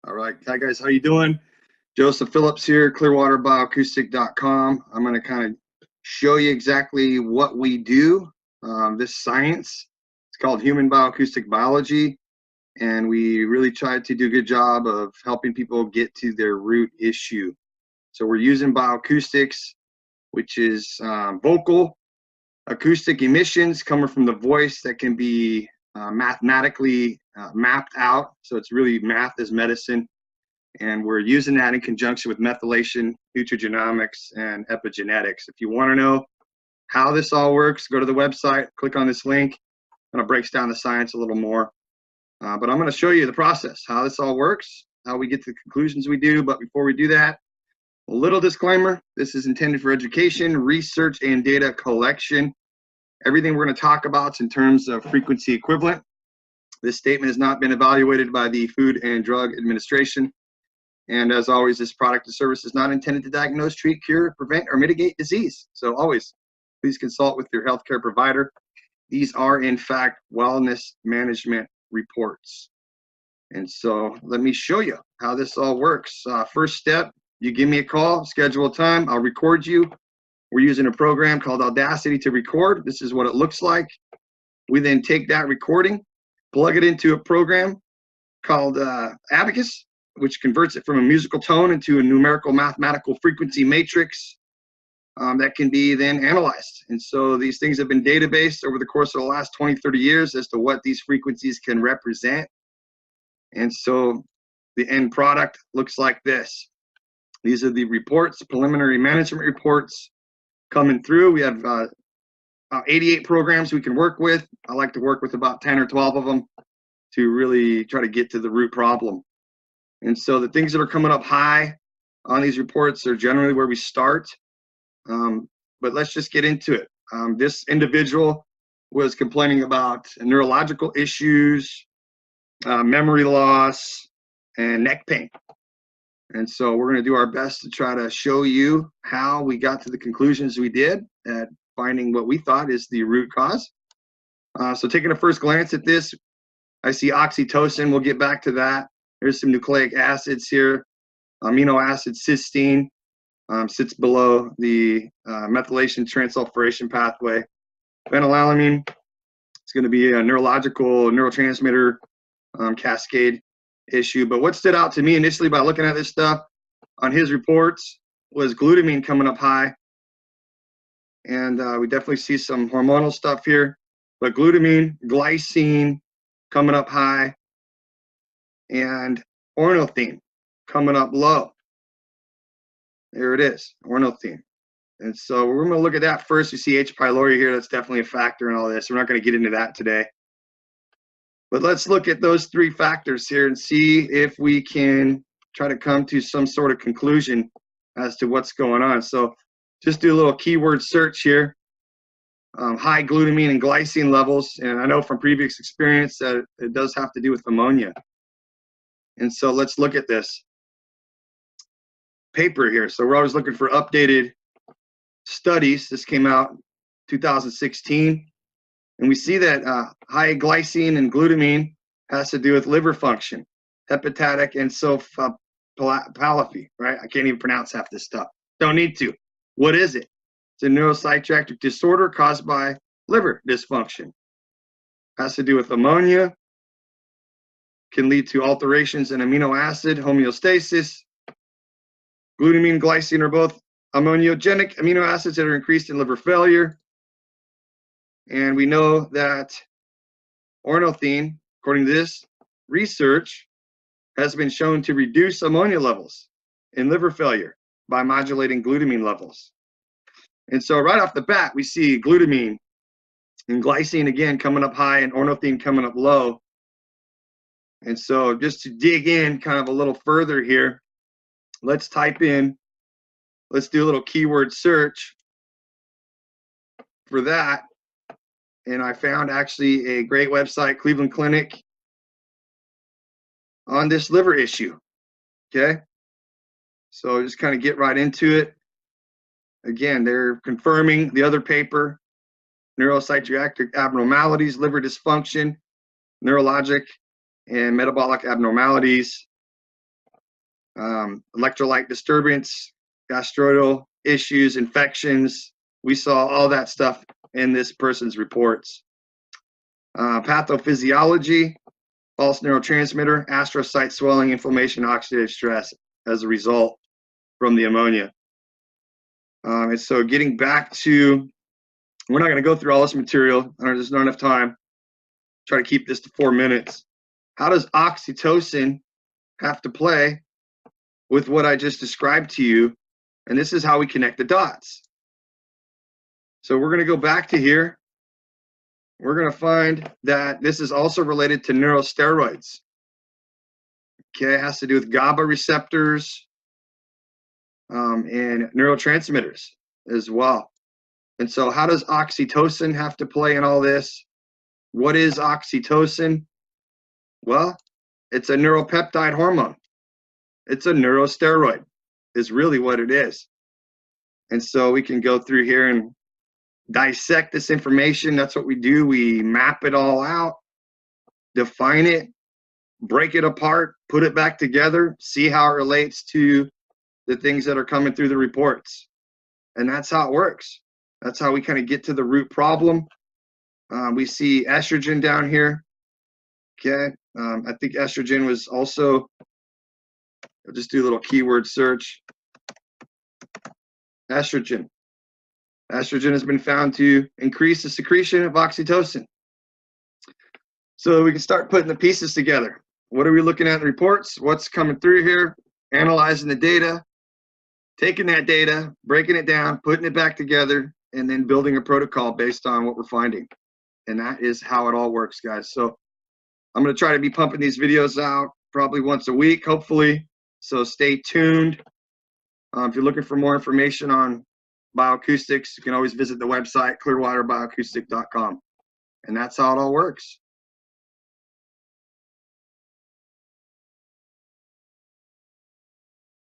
All right. Hi, guys. How you doing? Joseph Phillips here, Clearwater BioAcoustic.com. I'm going to kind of show you exactly what we do, this science. It's called human bioacoustic biology, and we really try to do a good job of helping people get to their root issue. So we're using bioacoustics, which is vocal acoustic emissions coming from the voice that can be mathematically mapped out. So it's really math is medicine. And we're using that in conjunction with methylation, nutrigenomics, and epigenetics. If you want to know how this all works, go to the website, click on this link, and it breaks down the science a little more. But I'm going to show you the process, how this all works, how we get to the conclusions we do. But before we do that, a little disclaimer: this is intended for education, research, and data collection. Everything we're going to talk about is in terms of frequency equivalent. This statement has not been evaluated by the Food and Drug Administration. And as always, this product or service is not intended to diagnose, treat, cure, prevent, or mitigate disease. So always, please consult with your healthcare provider. These are, in fact, wellness management reports. And so let me show you how this all works. First step, you give me a call, schedule a time, I'll record you. We're using a program called Audacity to record. This is what it looks like. We then take that recording, plug it into a program called Abacus, which converts it from a musical tone into a numerical mathematical frequency matrix that can be then analyzed. And so these things have been databased over the course of the last 20, 30 years as to what these frequencies can represent. And so the end product looks like this. These are the reports, preliminary management reports coming through. We have 88 programs we can work with. I like to work with about 10 or 12 of them to really try to get to the root problem. And so the things that are coming up high on these reports are generally where we start. But let's just get into it. This individual was complaining about neurological issues, memory loss, and neck pain. And so we're going to do our best to try to show you how we got to the conclusions we did at finding what we thought is the root cause. So taking a first glance at this, I see oxytocin. We'll get back to that. There's some nucleic acids here. Amino acid cysteine sits below the methylation transsulfuration pathway. Phenylalanine is going to be a neurological neurotransmitter cascade issue. But what stood out to me initially by looking at this stuff on his reports was glutamine coming up high. And we definitely see some hormonal stuff here. But glutamine, glycine coming up high, and ornithine coming up low. There it is, ornithine. And so we're going to look at that first. You see H. pylori here. That's definitely a factor in all this. We're not going to get into that today. But let's look at those three factors here and see if we can try to come to some sort of conclusion as to what's going on. So just do a little keyword search here. High glutamine and glycine levels. And I know from previous experience that it does have to do with ammonia. And so let's look at this paper here. So we're always looking for updated studies. This came out in 2016. And we see that high glycine and glutamine has to do with liver function, hepatic encephalopathy, right? I can't even pronounce half this stuff. Don't need to. What is it? It's a neuropsychiatric disorder caused by liver dysfunction. Has to do with ammonia. Can lead to alterations in amino acid homeostasis. Glutamine and glycine are both ammonogenic amino acids that are increased in liver failure. And we know that ornithine, according to this research, has been shown to reduce ammonia levels in liver failure by modulating glutamine levels. And so right off the bat, we see glutamine and glycine again coming up high and ornithine coming up low. And so just to dig in kind of a little further here, let's type in, let's do a little keyword search for that. And I found actually a great website, Cleveland Clinic, on this liver issue, okay? So just kind of get right into it. Again, they're confirming the other paper, neuropsychiatric abnormalities, liver dysfunction, neurologic and metabolic abnormalities. electrolyte disturbance, gastrointestinal issues, infections. We saw all that stuff in this person's reports. Pathophysiology, false neurotransmitter, astrocyte swelling, inflammation, oxidative stress as a result from the ammonia. And so getting back to, we're not going to go through all this material. There's not enough time. Try to keep this to 4 minutes. How does oxytocin have to play with what I just described to you? And this is how we connect the dots. So we're going to go back to here. We're going to find that this is also related to neurosteroids. Okay, it has to do with GABA receptors and neurotransmitters as well. And so how does oxytocin have to play in all this? What is oxytocin? Well, it's a neuropeptide hormone. It's a neurosteroid is really what it is. And so we can go through here and dissect this information. That's what we do. We map it all out, define it, break it apart, put it back together, see how it relates to the things that are coming through the reports. And that's how it works. That's how we kind of get to the root problem. We see estrogen down here. Okay, I think estrogen was also, I'll just do a little keyword search. Estrogen. Estrogen has been found to increase the secretion of oxytocin. So we can start putting the pieces together. What are we looking at in reports? What's coming through here? Analyzing the data, taking that data, breaking it down, putting it back together, and then building a protocol based on what we're finding. And that is how it all works, guys. So I'm going to try to be pumping these videos out probably once a week, hopefully. So stay tuned. If you're looking for more information on bioacoustics, you can always visit the website, clearwaterbioacoustic.com. And that's how it all works.